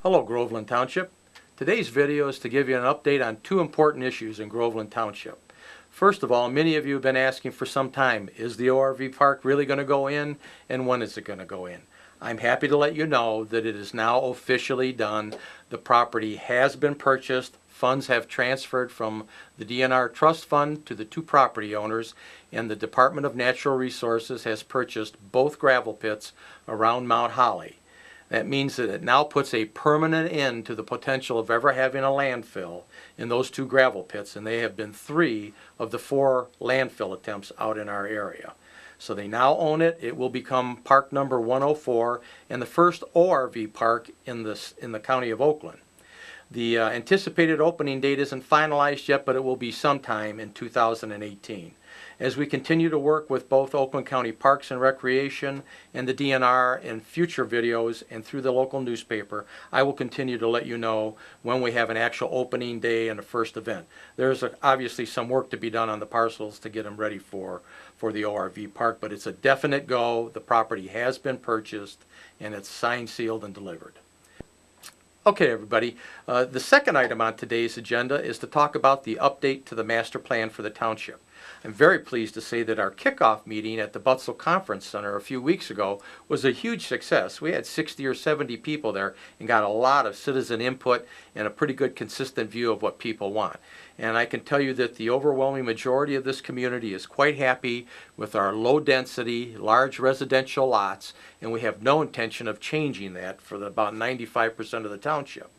Hello Groveland Township. Today's video is to give you an update on two important issues in Groveland Township. First of all, many of you have been asking for some time, is the ORV park really going to go in and when is it going to go in? I'm happy to let you know that it is now officially done. The property has been purchased. Funds have transferred from the DNR Trust Fund to the two property owners, and the Department of Natural Resources has purchased both gravel pits around Mount Holly. That means that it now puts a permanent end to the potential of ever having a landfill in those two gravel pits, and they have been 3 of the 4 landfill attempts out in our area. So they now own it. It will become park number 104 and the first ORV park in the county of Oakland. The anticipated opening date isn't finalized yet, but it will be sometime in 2018. As we continue to work with both Oakland County Parks and Recreation and the DNR in future videos and through the local newspaper, I will continue to let you know when we have an actual opening day and a first event. There's obviously some work to be done on the parcels to get them ready for the ORV park, but it's a definite go. The property has been purchased and it's signed, sealed, and delivered. Okay, everybody, the second item on today's agenda is to talk about the update to the master plan for the township. I'm very pleased to say that our kickoff meeting at the Butzel Conference Center a few weeks ago was a huge success. We had 60 or 70 people there and got a lot of citizen input and a pretty good consistent view of what people want. And I can tell you that the overwhelming majority of this community is quite happy with our low density, large residential lots, and we have no intention of changing that for about 95% of the township.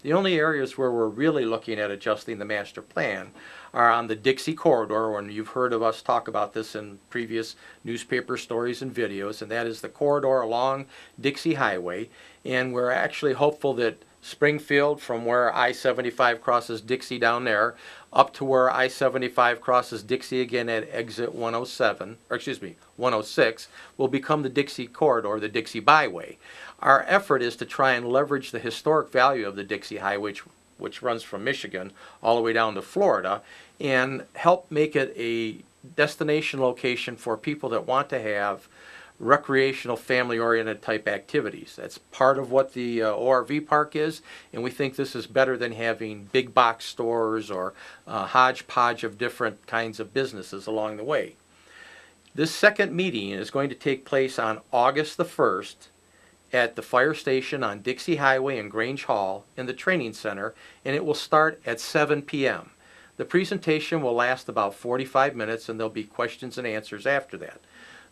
The only areas where we're really looking at adjusting the master plan are on the Dixie corridor, and you've heard of us talk about this in previous newspaper stories and videos, and that is the corridor along Dixie Highway. And we're actually hopeful that Springfield, from where I-75 crosses Dixie down there, up to where I-75 crosses Dixie again at exit 106, will become the Dixie corridor, the Dixie By Way. Our effort is to try and leverage the historic value of the Dixie Highway, which runs from Michigan all the way down to Florida, and help make it a destination location for people that want to have recreational, family-oriented type activities. That's part of what the ORV park is, and we think this is better than having big box stores or hodgepodge of different kinds of businesses along the way. This second meeting is going to take place on August the 1st at the fire station on Dixie Highway in Grange Hall in the training center, and it will start at 7 p.m. The presentation will last about 45 minutes, and there'll be questions and answers after that.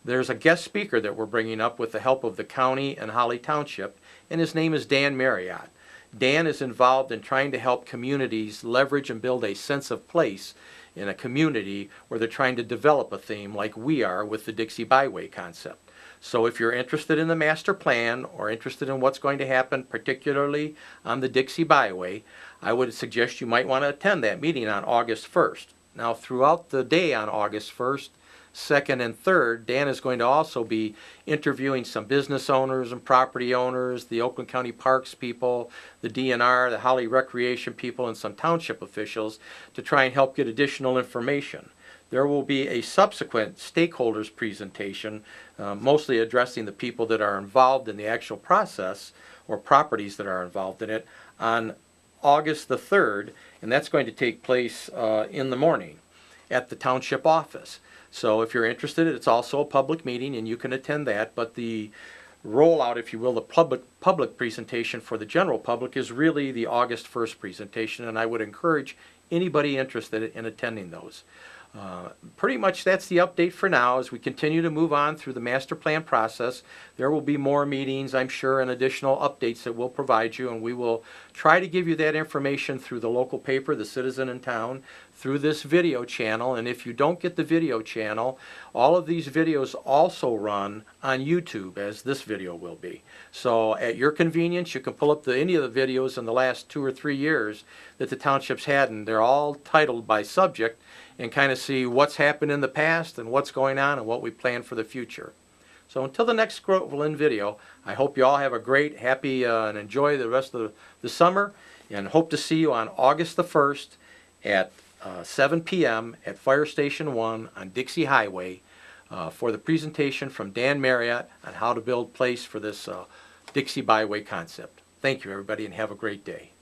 There's a guest speaker that we're bringing up with the help of the county and Holly Township, and his name is Dan Marriott. Dan is involved in trying to help communities leverage and build a sense of place in a community where they're trying to develop a theme like we are with the Dixie By Way concept. So if you're interested in the master plan or interested in what's going to happen, particularly on the Dixie By Way, I would suggest you might want to attend that meeting on August 1st. Now, throughout the day on August 1st, 2nd, and 3rd, Dan is going to also be interviewing some business owners and property owners, the Oakland County Parks people, the DNR, the Holly Recreation people, and some township officials to try and help get additional information. There will be a subsequent stakeholders presentation, mostly addressing the people that are involved in the actual process or properties that are involved in it, on August the 3rd, and that's going to take place in the morning at the township office. So if you're interested, it's also a public meeting and you can attend that, but the rollout, if you will, the public presentation for the general public is really the August 1st presentation, and I would encourage anybody interested in attending those. Pretty much that's the update for now. As we continue to move on through the master plan process, there will be more meetings, I'm sure, and additional updates that we'll provide you, and we will try to give you that information through the local paper, The Citizen in Town, through this video channel. And if you don't get the video channel, all of these videos also run on YouTube, as this video will be. So at your convenience, you can pull up any of the videos in the last 2 or 3 years that the township's had, and they're all titled by subject, and kind of see what's happened in the past and what's going on and what we plan for the future. So until the next Groveland video, I hope you all have a great, happy, and enjoy the rest of the summer, and hope to see you on August the 1st at 7 p.m. at Fire Station 1 on Dixie Highway for the presentation from Dan Marriott on how to build place for this Dixie By Way concept. Thank you, everybody, and have a great day.